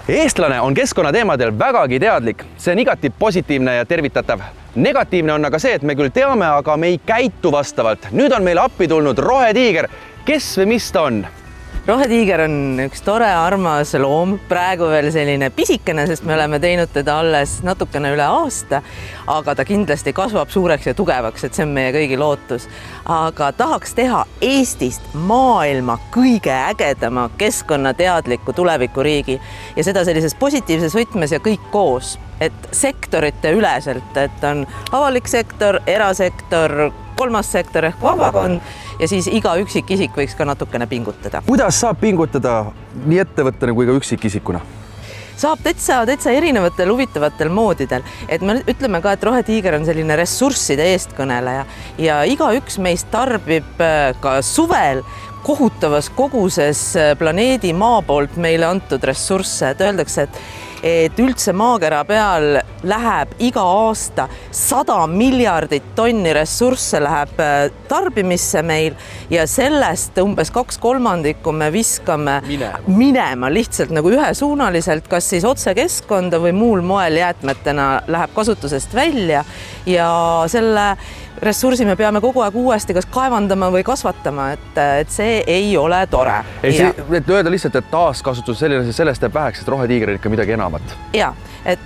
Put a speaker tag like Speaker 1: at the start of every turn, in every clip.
Speaker 1: Eestlane on keskkonnateemadel vägagi teadlik, see on igati positiivne ja tervitatav. Negatiivne on aga see, et me küll teame, aga me ei käitu vastavalt. Nüüd on meil appi tulnud rohetiiger. Kes või mis ta on?
Speaker 2: Rohetiiger on üks tore, armas loom, praegu veel selline pisikene, sest me oleme teinud teda alles natukene üle aasta, aga ta kindlasti kasvab suureks ja tugevaks, et see on meie kõigi lootus. Aga tahaks teha Eestist maailma kõige ägedama keskkonnateadliku tulevikuriigi ja seda sellises positiivses võtmes ja kõik koos, et sektorite üleselt, et on avalik sektor, erasektor, kolmas sektor ehk vabakond ja siis iga üksikisik võiks ka natukene pingutada.
Speaker 1: Kuidas saab pingutada nii ettevõttena kui ka üksikisikuna?
Speaker 2: Saab täitsa erinevatel huvitavatel moodidel, et me ütleme ka, et rohetiiger on selline ressursside eestkõneleja ja igaüks meist tarbib ka suvel kohutavas koguses planeedi maa poolt meile antud ressursse, et öeldakse, et üldse maakera peal läheb iga aasta 100 miljardit tonni ressursse läheb tarbimisse meil ja sellest umbes 2/3 me viskame minema lihtsalt nagu ühesuunaliselt, kas siis otse keskkonda või muul moel jäätmetena läheb kasutusest välja ja selle ressursi me peame kogu aeg uuesti kas kaevandama või kasvatama, et see ei ole tore.
Speaker 1: Et öelda lihtsalt, et taaskasutus sellest jääb väheks, et rohetiiger on ikka midagi enamat.
Speaker 2: Ja, et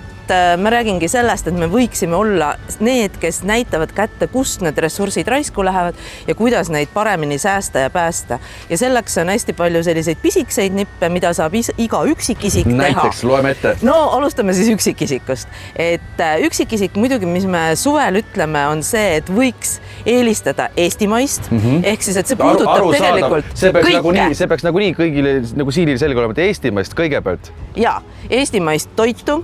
Speaker 2: ma räägingi sellest, et me võiksime olla need, kes näitavad kätte, kust need ressursid raisku lähevad ja kuidas neid paremini säästa ja päästa. Ja selleks on hästi palju selliseid pisikseid nippe, mida saab iga üksikisik teha.
Speaker 1: Näiteks loeme ette.
Speaker 2: No alustame siis üksikisikust. Et üksikisik muidugi, mis me suvel ütleme, on see, et võiks eelistada eestimaist. Ehk siis, et see puudutab tegelikult kõike.
Speaker 1: See peaks nagunii kõigile nagu siilil selge olema, et eestimaist kõigepealt.
Speaker 2: Ja, eestimaist toitu,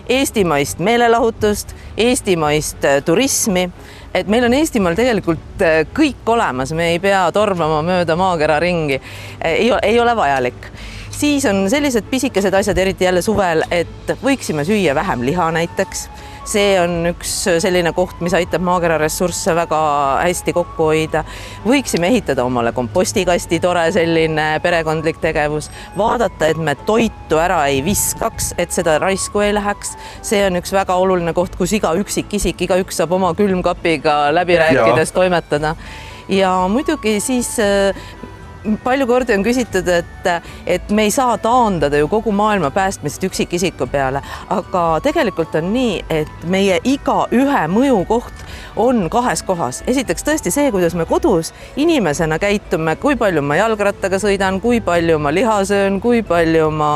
Speaker 2: eestimaist meelelahutust, eestimaist turismi, et meil on Eestimaal tegelikult kõik olemas, me ei pea tormama mööda maakera ringi, ei ole vajalik. Siis on sellised pisikesed asjad, eriti jälle suvel, et võiksime süüa vähem liha näiteks. See on üks selline koht, mis aitab maakera ressursse väga hästi kokku hoida. Võiksime ehitada omale kompostikasti, tore selline perekondlik tegevus. Vaadata, et me toitu ära ei viskaks, et seda raisku ei läheks. See on üks väga oluline koht, kus iga üksikisik, igaüks saab oma külmkapiga läbi rääkides toimetada. Ja muidugi siis palju kordi on küsitud, et me ei saa taandada ju kogu maailma päästmist üksikisiku peale, aga tegelikult on nii, et meie iga ühe mõjukoht on kahes kohas. Esiteks tõesti see, kuidas me kodus inimesena käitume, kui palju ma jalgrattaga sõidan, kui palju ma liha söön, kui palju ma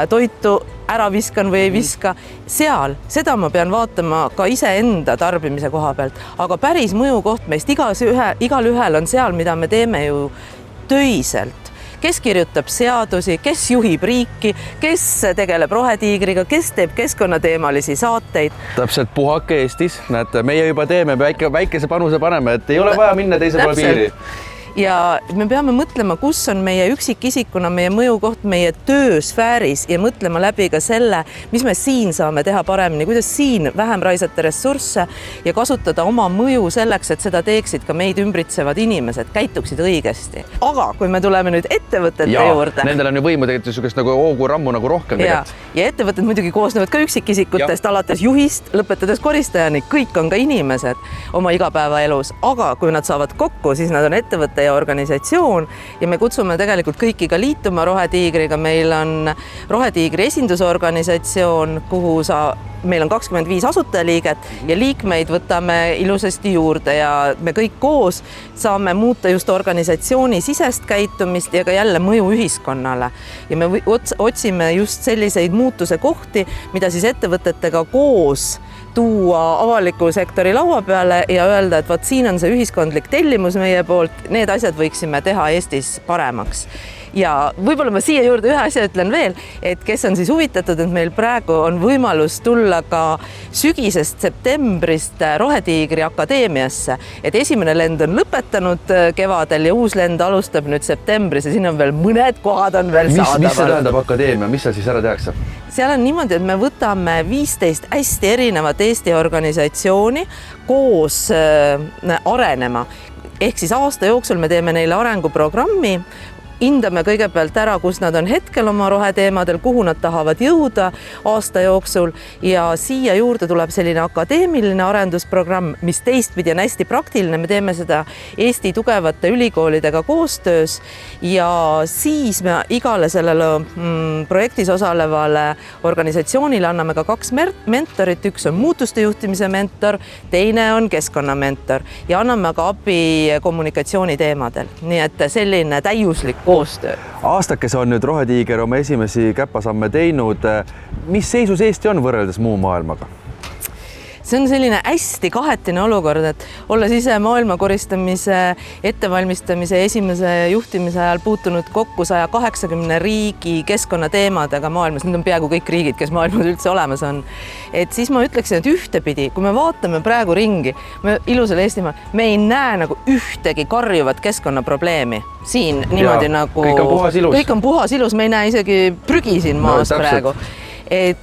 Speaker 2: toitu ära viskan või ei viska. Seal, seda ma pean vaatama ka iseenda tarbimise koha pealt, aga päris mõjukoht meist igal ühel on seal, mida me teeme ju töiselt. Kes kirjutab seadusi, kes juhib riiki, kes tegeleb rohetiigriga, kes teeb keskkonnateemalisi saateid.
Speaker 1: Täpselt puhake Eestis, näete, meie juba teeme, väikese panuse paneme, et ei ole vaja minna teise poole piiri.
Speaker 2: Ja me peame mõtlema, kus on meie üksikisikuna, meie mõjukoht, meie töösfääris ja mõtlema läbi ka selle, mis me siin saame teha paremini, kuidas siin vähem raisata ressursse ja kasutada oma mõju selleks, et seda teeksid ka meid ümbritsevad inimesed, käituksid õigesti. Aga kui me tuleme nüüd ettevõtete juurde.
Speaker 1: Nendel on ju võimu tegelikult sugust nagu oogurammu nagu rohkem tegelikult.
Speaker 2: Ja ettevõtted muidugi koosnevad ka üksikisikutest, alates juhist, lõpetades koristajani, kõik on ka inimesed oma igapäevaelus, aga kui nad saavad kokku, siis nad on ettevõtte ja organisatsioon ja me kutsume tegelikult kõiki ka liituma Rohetiigriga. Meil on Rohetiigri esindusorganisatsioon, kuhu meil on 25 asutajaliiget ja liikmeid võtame ilusasti juurde ja me kõik koos saame muuta just organisatsiooni sisest käitumist ja ka jälle mõju ühiskonnale. Ja me otsime just selliseid muutuse kohti, mida siis ettevõtetega koos tuua avaliku sektori laua peale ja öelda, et vaat siin on see ühiskondlik tellimus meie poolt, need asjad võiksime teha Eestis paremaks. Ja võib-olla ma siia juurde ühe asja ütlen veel, et kes on siis huvitatud, et meil praegu on võimalus tulla ka sügisest septembrist Rohetiigri akadeemiasse, et esimene lend on lõpetanud kevadel ja uus lend alustab nüüd septembris ja siin on veel mõned kohad on veel saadaval.
Speaker 1: Mis see tähendab akadeemia, mis seal siis ära tehakse?
Speaker 2: Seal on niimoodi, et me võtame 15 hästi erinevat Eesti organisatsiooni koos arenema. Ehk siis aasta jooksul me teeme neile arenguprogrammi, hindame kõigepealt ära, kus nad on hetkel oma roheteemadel, kuhu nad tahavad jõuda aasta jooksul ja siia juurde tuleb selline akadeemiline arendusprogramm, mis teistpidi on hästi praktiline. Me teeme seda Eesti tugevate ülikoolidega koostöös ja siis me igale sellele projektis osalevale organisatsioonile anname ka 2 mentorit. Üks on muutuste juhtimise mentor, teine on keskkonnamentor ja anname ka abi kommunikatsiooni teemadel. Nii et selline täiuslik koostöö.
Speaker 1: Aastakese on nüüd Rohetiiger oma esimesi käpasamme teinud. Mis seisus Eesti on võrreldes muu maailmaga?
Speaker 2: See on selline hästi kahetine olukord, et olles ise maailma koristamise ettevalmistamise esimese juhtimise ajal puutunud kokku 180 riigi keskkonnateemadega maailmas, need on peaaegu kõik riigid, kes maailmas üldse olemas on. Et siis ma ütleksin, et ühtepidi, kui me vaatame praegu ringi, me ilusal Eestimaal, me ei näe nagu ühtegi karjuvat keskkonnaprobleemi. Siin niimoodi nagu...
Speaker 1: Kõik on puhas ilus.
Speaker 2: Kõik on puhas ilus, me ei näe isegi prügi siin maas praegu. Et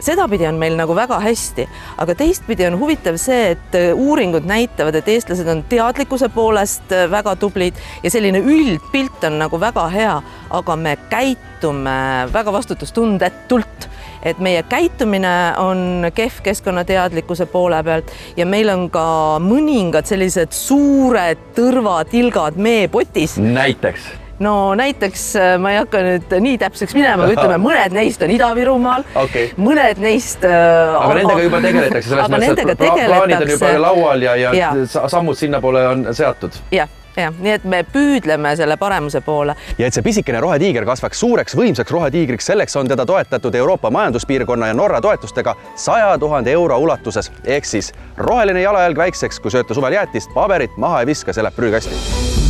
Speaker 2: sedapidi on meil nagu väga hästi, aga teistpidi on huvitav see, et uuringud näitavad, et eestlased on teadlikkuse poolest väga tublid ja selline üldpilt on nagu väga hea, aga me käitume väga vastutustundetult, et meie käitumine on kehv keskkonnateadlikkuse poole pealt ja meil on ka mõningad sellised suured tõrvatilgad meepotis.
Speaker 1: Näiteks?
Speaker 2: No näiteks ma ei hakka nüüd nii täpseks minema, aga ütleme, mõned neist on Ida-Virumaal, mõned neist...
Speaker 1: Aga nendega juba tegeletakse, selles mõttes, et plaanid on juba laual ja sammud sinna poole on seatud.
Speaker 2: Ja, nii et me püüdleme selle paremuse poole.
Speaker 1: Ja et see pisikene rohetiiger kasvaks suureks, võimsaks rohetiigriks, selleks on teda toetatud Euroopa majanduspiirkonna ja Norra toetustega 100 000 euro ulatuses. Ehk siis roheline jalajälg väikseks, kui sööta suvel jäätist, paberit maha ei viska, see läheb prügikasti.